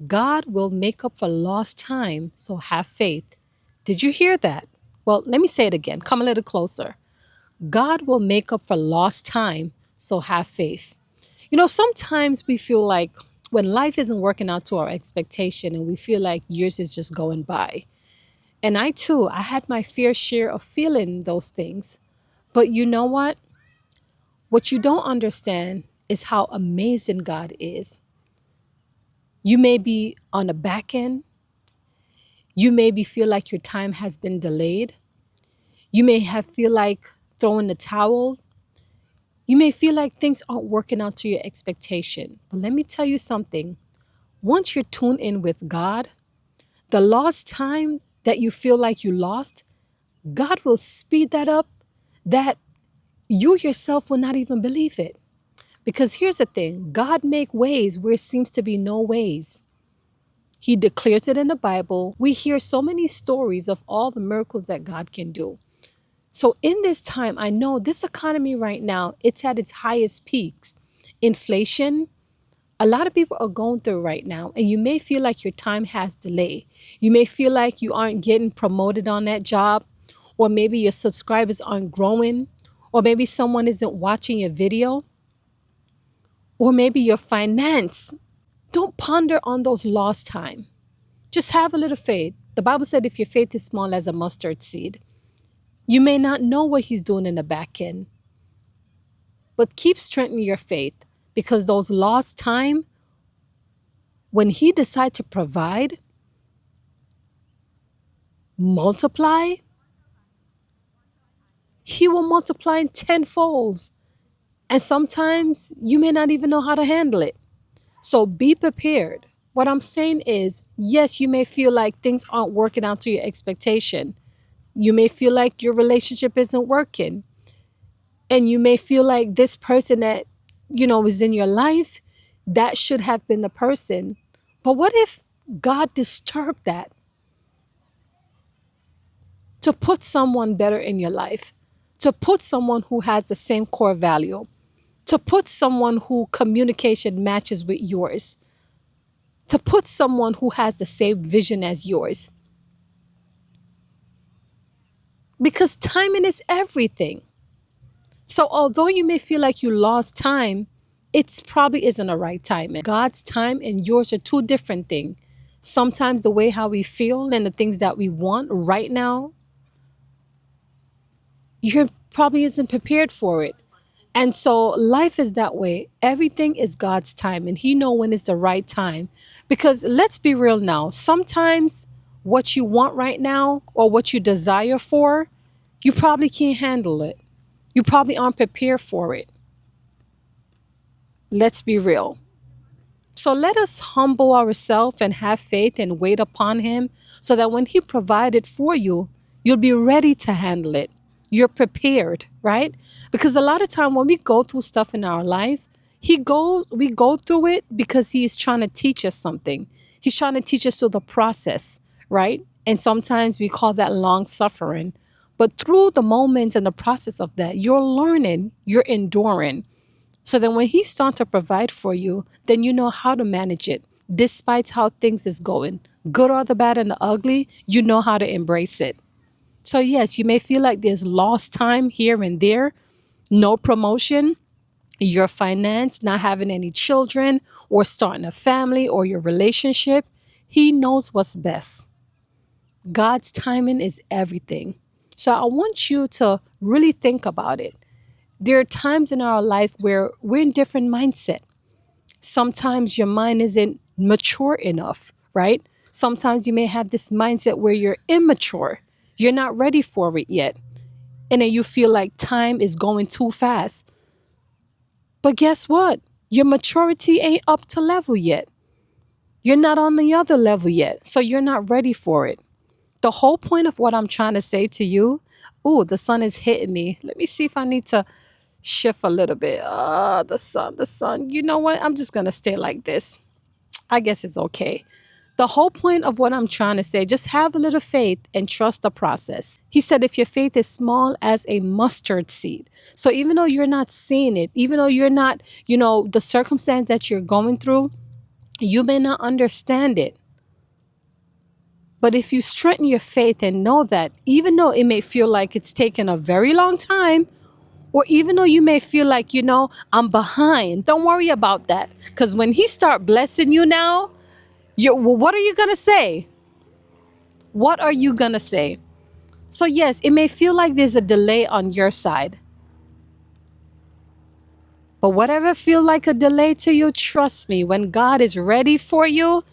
God will make up for lost time, so have faith. Did you hear that? Well, let me say it again. Come a little closer. God will make up for lost time, so have faith. Sometimes we feel like when life isn't working out to our expectation and we feel like years is just going by. And I too, I had my fair share of feeling those things. But you know what? What you don't understand is how amazing God is. You may be on the back end. You maybe feel like your time has been delayed. You may have feel like throwing the towels. You may feel like things aren't working out to your expectation. But let me tell you something. Once you're tuned in with God, the lost time that you feel like you lost, God will speed that up that you yourself will not even believe it. Because here's the thing, God make ways where it seems to be no ways. He declares it in the Bible. We hear so many stories of all the miracles that God can do. So in this time, I know this economy right now, it's at its highest peaks. Inflation, a lot of people are going through right now, and you may feel like your time has delay. You may feel like you aren't getting promoted on that job, or maybe your subscribers aren't growing, or maybe someone isn't watching your video, or maybe your finance. Don't ponder on those lost time. Just have a little faith. The Bible said if your faith is small as a mustard seed, you may not know what he's doing in the back end, but keep strengthening your faith because those lost time, when he decides to provide, multiply, he will multiply in tenfolds. And sometimes you may not even know how to handle it. So be prepared. What I'm saying is, yes, you may feel like things aren't working out to your expectation. You may feel like your relationship isn't working. And you may feel like this person that, is in your life, that should have been the person. But what if God disturbed that to put someone better in your life, to put someone who has the same core value, to put someone who communication matches with yours, to put someone who has the same vision as yours? Because timing is everything. So although you may feel like you lost time, it's probably isn't the right timing. God's time and yours are two different things. Sometimes the way how we feel and the things that we want right now, you probably isn't prepared for it. And so life is that way. Everything is God's time and he know when it's the right time. Because let's be real now, sometimes what you want right now or what you desire for, you probably can't handle it. You probably aren't prepared for it. Let's be real. So let us humble ourselves and have faith and wait upon him so that when he provided for you, you'll be ready to handle it. You're prepared, right? Because a lot of time when we go through stuff in our life, we go through it because he is trying to teach us something. He's trying to teach us through the process, right? And sometimes we call that long suffering. But through the moments and the process of that, you're learning, you're enduring. So then when he starts to provide for you, then you know how to manage it. Despite how things is going, good or the bad and the ugly, you know how to embrace it. So yes, you may feel like there's lost time here and there, no promotion, your finance, not having any children or starting a family or your relationship. He knows what's best. God's timing is everything. So I want you to really think about it. There are times in our life where we're in different mindset. Sometimes your mind isn't mature enough, right? Sometimes you may have this mindset where you're immature. You're not ready for it yet. And then you feel like time is going too fast. But guess what? Your maturity ain't up to level yet. You're not on the other level yet. So you're not ready for it. The whole point of what I'm trying to say to you, oh, the sun is hitting me. Let me see if I need to shift a little bit. The sun. You know what? I'm just going to stay like this. I guess it's okay. The whole point of what I'm trying to say, just have a little faith and trust the process. He said, if your faith is small as a mustard seed. So even though you're not seeing it, even though you're not, the circumstance that you're going through, You may not understand it, but if you strengthen your faith and know that even though it may feel like it's taken a very long time, or even though you may feel like, I'm behind, don't worry about that. Because when he start blessing you now, what are you going to say? What are you going to say? So yes, it may feel like there's a delay on your side. But whatever feel like a delay to you, trust me, when God is ready for you,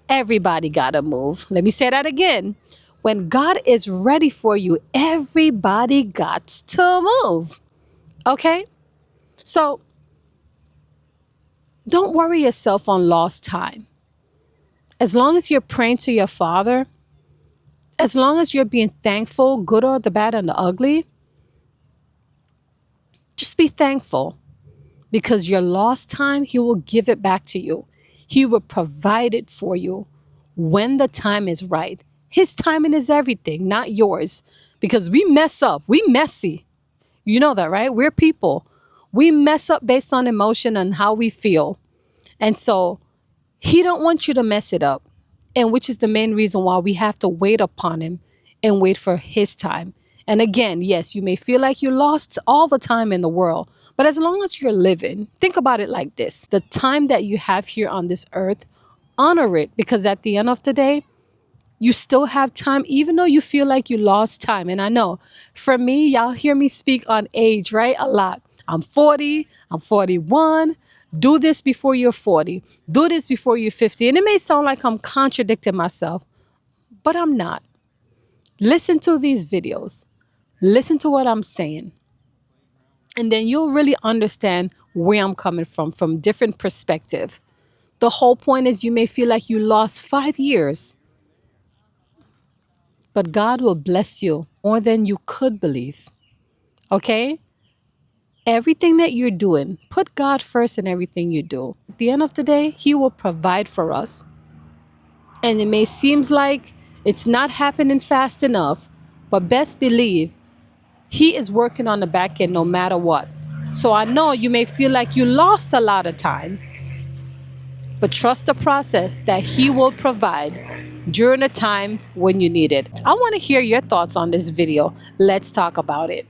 everybody got to move. Let me say that again. When God is ready for you, everybody got to move. Okay? So don't worry yourself on lost time. As long as you're praying to your Father, as long as you're being thankful, good or the bad and the ugly, just be thankful, because your lost time, he will give it back to you. He will provide it for you when the time is right. His timing is everything, not yours, because we mess up. We messy. You know that, right? We're people. We mess up based on emotion and how we feel. And so he don't want you to mess it up. And which is the main reason why we have to wait upon him and wait for his time. And again, yes, you may feel like you lost all the time in the world, but as long as you're living, think about it like this. The time that you have here on this earth, honor it, because at the end of the day, you still have time, even though you feel like you lost time. And I know for me, y'all hear me speak on age, right? A lot. I'm 40, I'm 41. Do this before you're 40. Do this before you're 50. And it may sound like I'm contradicting myself, but I'm not. Listen to these videos. Listen to what I'm saying. And then you'll really understand where I'm coming from different perspective. The whole point is you may feel like you lost 5 years, but God will bless you more than you could believe. Okay? Everything that you're doing, put God first in everything you do. At the end of the day, he will provide for us. And it may seem like it's not happening fast enough, but best believe he is working on the back end no matter what. So I know you may feel like you lost a lot of time, but trust the process that he will provide during a time when you need it. I want to hear your thoughts on this video. Let's talk about it.